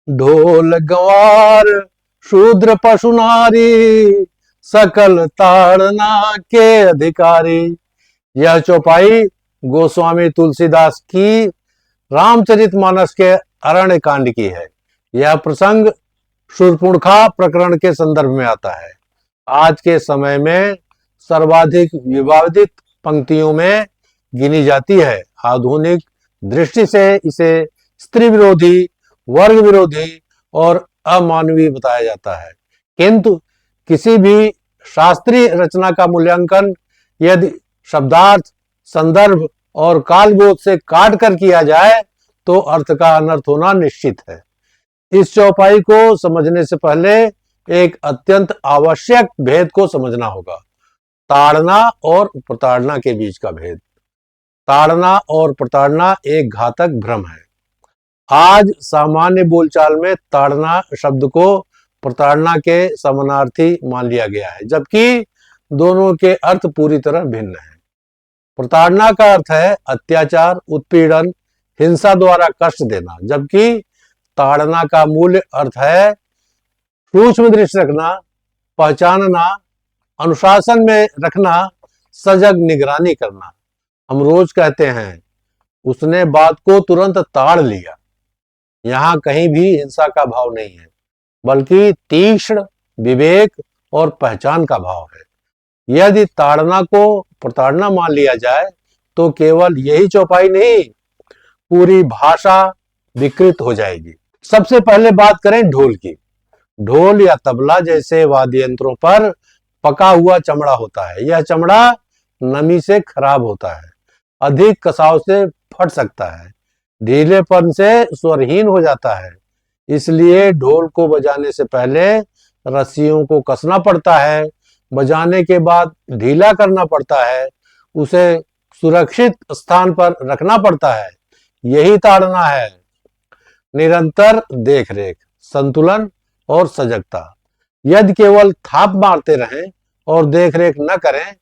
ढोल गंवार शूद्र पशु नारी सकल ताड़ना के अधिकारी। यह चौपाई गोस्वामी तुलसीदास की रामचरितमानस के अरण्य कांड की है। यह प्रसंग शूर्पणखा प्रकरण के संदर्भ में आता है। आज के समय में सर्वाधिक विवादित पंक्तियों में गिनी जाती है। आधुनिक दृष्टि से इसे स्त्री विरोधी, वर्ग विरोधी और अमानवीय बताया जाता है, किंतु किसी भी शास्त्रीय रचना का मूल्यांकन यदि शब्दार्थ, संदर्भ और कालबोध से काट कर किया जाए तो अर्थ का अनर्थ होना निश्चित है। इस चौपाई को समझने से पहले एक अत्यंत आवश्यक भेद को समझना होगा, ताड़ना और प्रताड़ना के बीच का भेद। ताड़ना और प्रताड़ना एक घातक भ्रम है। आज सामान्य बोलचाल में ताड़ना शब्द को प्रताड़ना के समानार्थी मान लिया गया है, जबकि दोनों के अर्थ पूरी तरह भिन्न हैं। प्रताड़ना का अर्थ है अत्याचार, उत्पीड़न, हिंसा द्वारा कष्ट देना, जबकि ताड़ना का मूल अर्थ है सूक्ष्म दृष्टि रखना, पहचानना, अनुशासन में रखना, सजग निगरानी करना। हम रोज कहते हैं उसने बात को तुरंत ताड़ लिया। यहाँ कहीं भी हिंसा का भाव नहीं है, बल्कि तीक्ष्ण विवेक और पहचान का भाव है। यदि ताड़ना को प्रताड़ना मान लिया जाए तो केवल यही चौपाई नहीं, पूरी भाषा विकृत हो जाएगी। सबसे पहले बात करें ढोल की। ढोल या तबला जैसे वाद्य यंत्रों पर पका हुआ चमड़ा होता है। यह चमड़ा नमी से खराब होता है, अधिक कसाव से फट सकता है, ढीलेपन से स्वरहीन हो जाता है। इसलिए ढोल को बजाने से पहले रस्सियों को कसना पड़ता है, बजाने के बाद ढीला करना पड़ता है, उसे सुरक्षित स्थान पर रखना पड़ता है। यही ताड़ना है। निरंतर देखरेख, संतुलन और सजगता। यदि केवल थाप मारते रहें और देखरेख न करें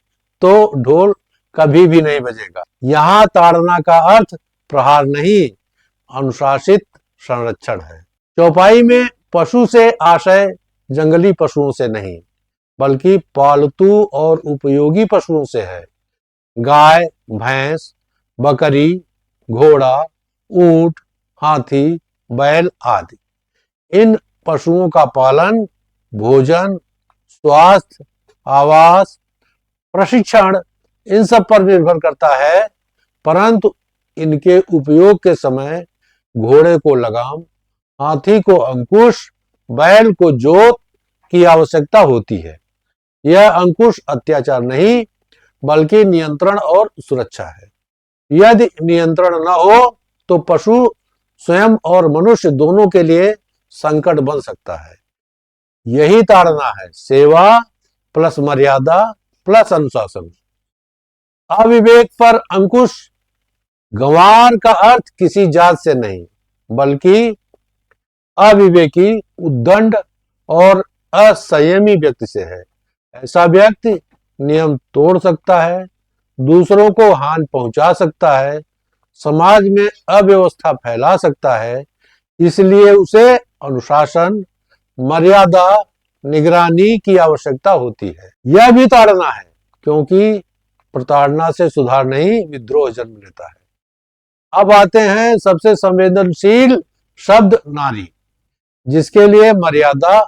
तो ढोल कभी भी नहीं बजेगा। यहाँ ताड़ना का अर्थ प्रहार नहीं, अनुशासित संरक्षण है। चौपाई में पशु से आशय जंगली पशुओं से नहीं, बल्कि पालतू और उपयोगी पशुओं से है। गाय, भैंस, बकरी, घोड़ा, ऊंट, हाथी, बैल आदि। इन पशुओं का पालन, भोजन, स्वास्थ्य, आवास, प्रशिक्षण इन सब पर निर्भर करता है, परंतु इनके उपयोग के समय घोड़े को लगाम, हाथी को अंकुश, बैल को जोत की आवश्यकता होती है। यह अंकुश अत्याचार नहीं, बल्कि नियंत्रण और सुरक्षा है। यदि नियंत्रण न हो तो पशु स्वयं और मनुष्य दोनों के लिए संकट बन सकता है। यही ताड़ना है, सेवा प्लस मर्यादा प्लस अनुशासन। अविवेक पर अंकुश। गंवार का अर्थ किसी जात से नहीं, बल्कि अविवेकी, उद्दंड और असंयमी व्यक्ति से है। ऐसा व्यक्ति नियम तोड़ सकता है, दूसरों को हानि पहुंचा सकता है, समाज में अव्यवस्था फैला सकता है। इसलिए उसे अनुशासन, मर्यादा, निगरानी की आवश्यकता होती है। यह भी ताड़ना है, क्योंकि प्रताड़ना से सुधार नहीं, विद्रोह जन्म लेता है। अब आते हैं सबसे संवेदनशील शब्द नारी, जिसके लिए मर्यादा,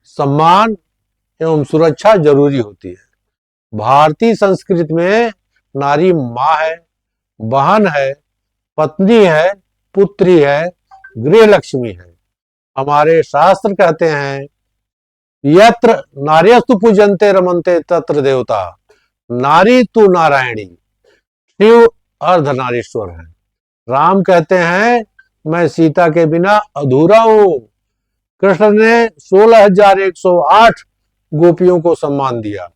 सम्मान एवं सुरक्षा जरूरी होती है। भारतीय संस्कृति में नारी माँ है, बहन है, पत्नी है, पुत्री है, गृह लक्ष्मी है। हमारे शास्त्र कहते हैं यत्र नार्यस्तु पूजन्ते रमन्ते तत्र देवता। नारी तू नारायणी, शिव अर्धनारीश्वर है। राम कहते हैं मैं सीता के बिना अधूरा हूं। कृष्ण ने 16,108 गोपियों को सम्मान दिया,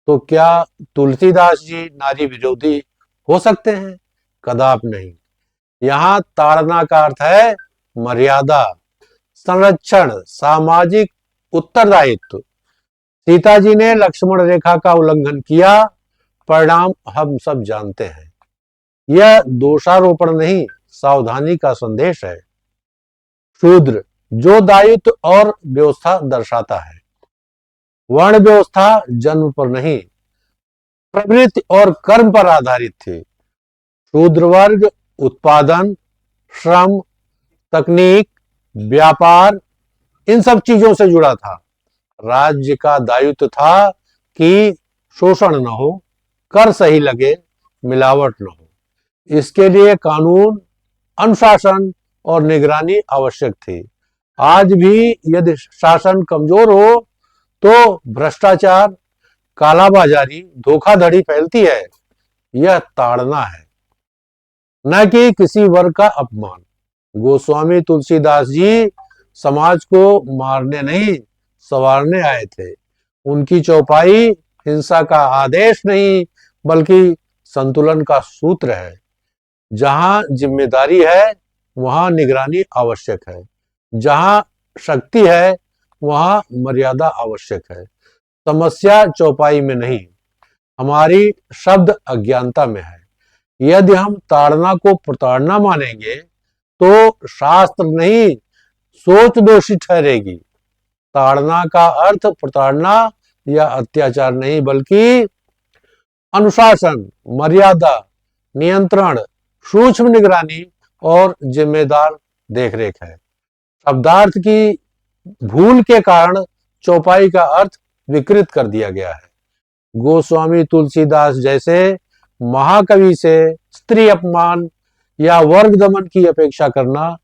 तो क्या तुलसीदास जी नारी विरोधी हो सकते हैं? कदापि नहीं। यहाँ ताड़ना का अर्थ है मर्यादा, संरक्षण, सामाजिक उत्तरदायित्व। सीता जी ने लक्ष्मण रेखा का उल्लंघन किया, परिणाम हम सब जानते हैं। यह दोषारोपण नहीं, सावधानी का संदेश है। शूद्र जो दायित्व और व्यवस्था दर्शाता है। वर्ण व्यवस्था जन्म पर नहीं, प्रवृत्ति और कर्म पर आधारित थी। शूद्र वर्ग उत्पादन, श्रम, तकनीक, व्यापार, इन सब चीजों से जुड़ा था। राज्य का दायित्व था कि शोषण न हो, कर सही लगे, मिलावट न हो। इसके लिए कानून, अनुशासन और निगरानी आवश्यक थी। आज भी यदि शासन कमजोर हो तो भ्रष्टाचार, कालाबाजारी, धोखाधड़ी फैलती है। यह ताड़ना है, न कि किसी वर्ग का अपमान। गोस्वामी तुलसीदास जी समाज को मारने नहीं, संवारने आए थे। उनकी चौपाई हिंसा का आदेश नहीं, बल्कि संतुलन का सूत्र है। जहां जिम्मेदारी है वहां निगरानी आवश्यक है, जहां शक्ति है वहां मर्यादा आवश्यक है। समस्या चौपाई में नहीं, हमारी शब्द अज्ञानता में है। यदि हम ताड़ना को प्रताड़ना मानेंगे तो शास्त्र नहीं, सोच दोषी ठहरेगी। ताड़ना का अर्थ प्रताड़ना या अत्याचार नहीं, बल्कि अनुशासन, मर्यादा, नियंत्रण, सूक्ष्म निगरानी और जिम्मेदार देखरेख है। शब्दार्थ की भूल के कारण चौपाई का अर्थ विकृत कर दिया गया है। गोस्वामी तुलसीदास जैसे महाकवि से स्त्री अपमान या वर्ग दमन की अपेक्षा करना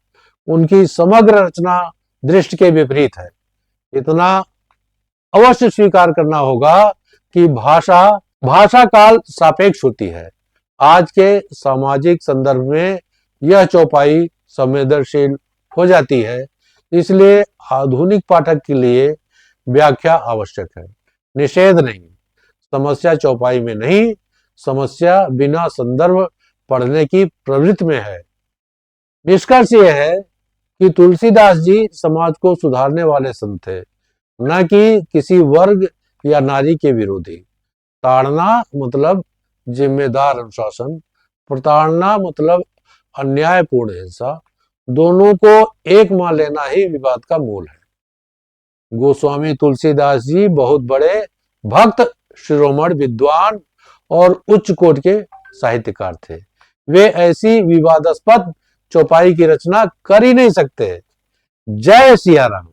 उनकी समग्र रचना दृष्टि के विपरीत है। इतना अवश्य स्वीकार करना होगा कि भाषा काल सापेक्ष होती है। आज के सामाजिक संदर्भ में यह चौपाई संवेदनशील हो जाती है, इसलिए आधुनिक पाठक के लिए व्याख्या आवश्यक है, निषेध नहीं। समस्या चौपाई में नहीं, समस्या बिना संदर्भ पढ़ने की प्रवृत्ति में है। निष्कर्ष यह है कि तुलसीदास जी समाज को सुधारने वाले संत थे, न कि किसी वर्ग या नारी के विरोधी। ताड़ना मतलब जिम्मेदार अनुशासन, प्रताड़ना मतलब अन्यायपूर्ण हिंसा। दोनों को एक मान लेना ही विवाद का मूल है। गोस्वामी तुलसीदास जी बहुत बड़े भक्त, शिरोमणि, विद्वान और उच्च कोटि के साहित्यकार थे। वे ऐसी विवादास्पद चौपाई की रचना कर ही नहीं सकते। जय सिया राम।